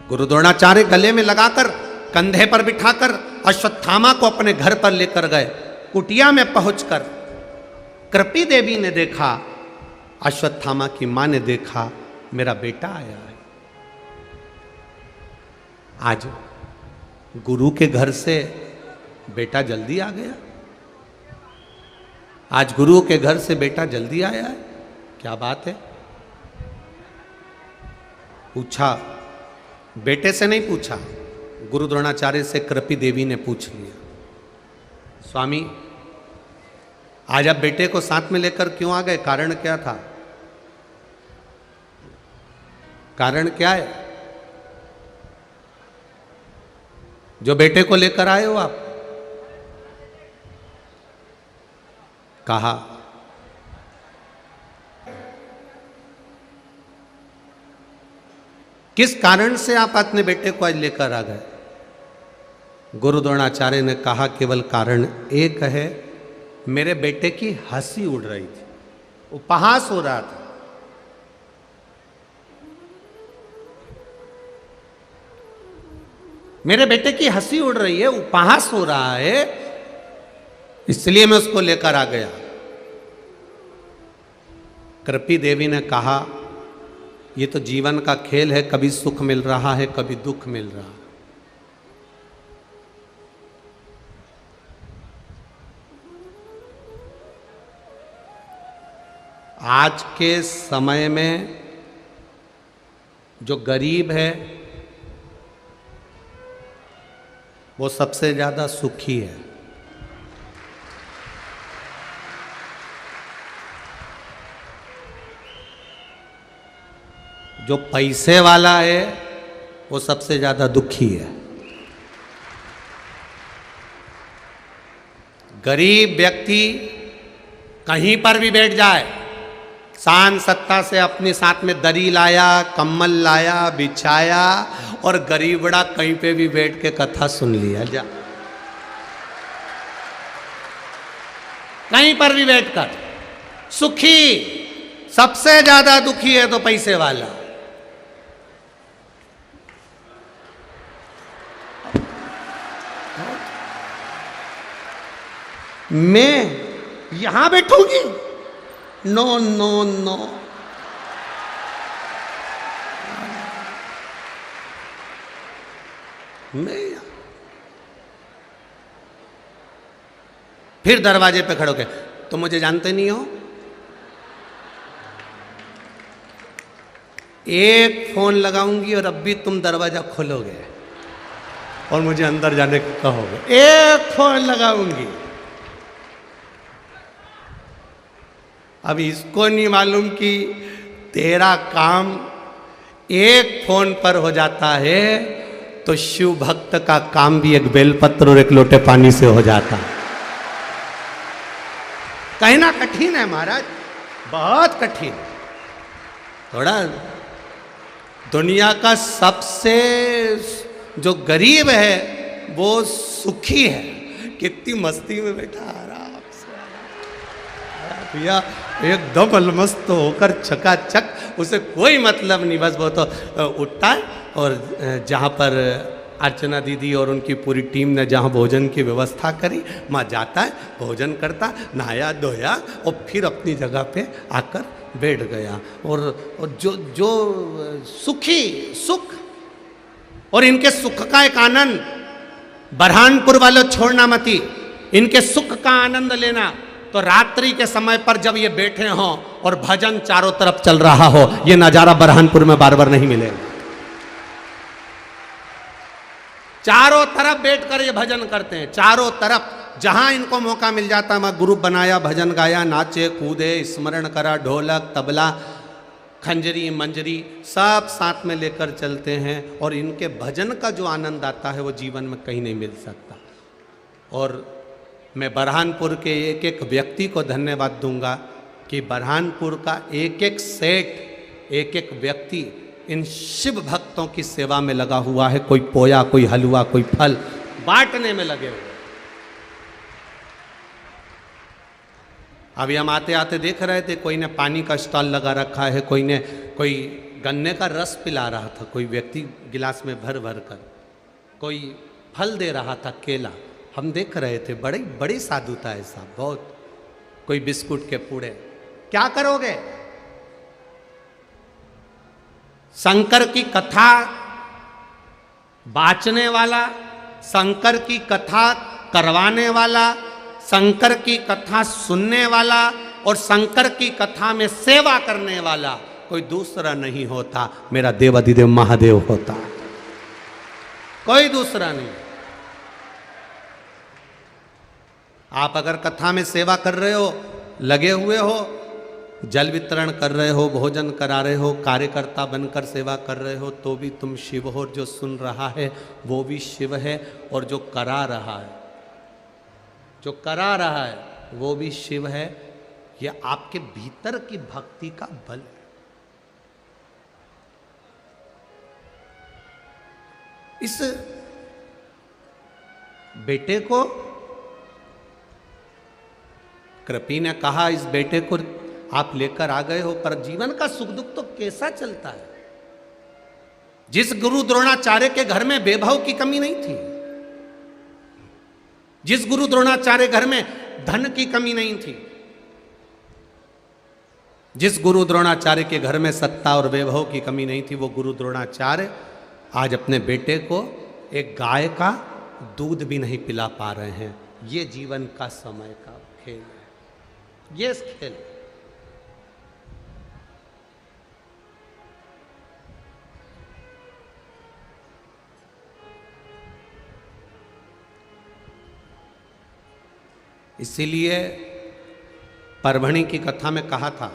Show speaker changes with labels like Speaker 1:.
Speaker 1: गुरु द्रोणाचार्य गले में लगाकर कंधे पर बिठाकर अश्वत्थामा को अपने घर पर लेकर गए। कुटिया में पहुंचकर कृपी देवी ने देखा, अश्वत्थामा की मां ने देखा, मेरा बेटा आया है। आज गुरु के घर से बेटा जल्दी आ गया, आज गुरु के घर से बेटा जल्दी आया है, क्या बात है? पूछा, बेटे से नहीं पूछा, गुरु द्रोणाचार्य से कृपी देवी ने पूछ लिया, स्वामी आज आप बेटे को साथ में लेकर क्यों आ गए? कारण क्या था? कारण क्या है जो बेटे को लेकर आए हो आप? कहा, किस कारण से आप अपने बेटे को आज लेकर आ गए? गुरु द्रोणाचार्य ने कहा, केवल कारण एक है, मेरे बेटे की हंसी उड़ रही थी, उपहास हो रहा था। मेरे बेटे की हंसी उड़ रही है, उपहास हो रहा है, इसलिए मैं उसको लेकर आ गया। कृपी देवी ने कहा, ये तो जीवन का खेल है, कभी सुख मिल रहा है, कभी दुख मिल रहा है। आज के समय में जो गरीब है वो सबसे ज्यादा सुखी है। जो पैसे वाला है वो सबसे ज्यादा दुखी है। गरीब व्यक्ति कहीं पर भी बैठ जाए, शान सत्ता से अपने साथ में दरी लाया, कम्बल लाया, बिछाया, और गरीबड़ा कहीं पे भी बैठ के कथा सुन लिया, जा कहीं पर भी बैठकर सुखी। सबसे ज्यादा दुखी है तो पैसे वाला। मैं यहां बैठूंगी? नो नो नो, मैं फिर दरवाजे पे खड़े होके, तुम मुझे जानते नहीं हो? एक फोन लगाऊंगी और अब भी तुम दरवाजा खोलोगे और मुझे अंदर जाने को कहोगे। एक फोन लगाऊंगी। अब इसको नहीं मालूम कि तेरा काम एक फोन पर हो जाता है तो शिव भक्त का काम भी एक बेलपत्र और एक लोटे पानी से हो जाता है। कहना कठिन है महाराज, बहुत कठिन। थोड़ा दुनिया का सबसे जो गरीब है वो सुखी है। कितनी मस्ती में बैठा, आराम से भैया, एकदम अलमस्त होकर चकाचक, उसे कोई मतलब नहीं, बस वो तो उठता है और जहाँ पर अर्चना दीदी और उनकी पूरी टीम ने जहाँ भोजन की व्यवस्था करी, वहाँ जाता है, भोजन करता, नहाया धोया और फिर अपनी जगह पे आकर बैठ गया। और जो सुखी सुख, और इनके सुख का एक आनंद, बरहानपुर वालों छोड़ना मती, इनके सुख का आनंद लेना। तो रात्रि के समय पर जब ये बैठे हों और भजन चारों तरफ चल रहा हो, ये नजारा बरहानपुर में बार बार नहीं मिलेगा। चारों तरफ बैठकर ये भजन करते हैं, चारों तरफ जहां इनको मौका मिल जाता, मैं ग्रुप बनाया, भजन गाया, नाचे कूदे, स्मरण करा, ढोलक तबला खंजरी मंजरी सब साथ में लेकर चलते हैं। और इनके भजन का जो आनंद आता है वो जीवन में कहीं नहीं मिल सकता। और मैं बरहानपुर के एक एक व्यक्ति को धन्यवाद दूंगा कि बरहानपुर का एक एक सेठ, एक एक व्यक्ति इन शिव भक्तों की सेवा में लगा हुआ है। कोई पोया, कोई हलवा, कोई फल बांटने में लगे हुए। अभी हम आते आते देख रहे थे, कोई ने पानी का स्टॉल लगा रखा है, कोई गन्ने का रस पिला रहा था कोई व्यक्ति गिलास में भर भर कर, कोई फल दे रहा था, केला, हम देख रहे थे, बड़ी बड़ी साधुता है साहब, बहुत। कोई बिस्कुट के पूड़े, क्या करोगे? शंकर की कथा बाचने वाला, शंकर की कथा करवाने वाला, शंकर की कथा सुनने वाला और शंकर की कथा में सेवा करने वाला कोई दूसरा नहीं होता, मेरा देवाधिदेव महादेव होता, कोई दूसरा नहीं। आप अगर कथा में सेवा कर रहे हो, लगे हुए हो, जल वितरण कर रहे हो, भोजन करा रहे हो, कार्यकर्ता बनकर सेवा कर रहे हो, तो भी तुम शिव हो। जो सुन रहा है वो भी शिव है, और जो करा रहा है, जो करा रहा है वो भी शिव है। यह आपके भीतर की भक्ति का बल है। इस बेटे को कृपी ने कहा, इस बेटे को आप लेकर आ गए हो, पर जीवन का सुख दुख तो कैसा चलता है? जिस गुरु द्रोणाचार्य के घर में वैभव की कमी नहीं थी, जिस गुरु द्रोणाचार्य घर में धन की कमी नहीं थी, जिस गुरु द्रोणाचार्य के घर में सत्ता और वैभव की कमी नहीं थी, वो गुरु द्रोणाचार्य आज अपने बेटे को एक गाय का दूध भी नहीं पिला पा रहे हैं। ये जीवन का समय का खेल है, ये खेल। इसीलिए परभणी की कथा में कहा था,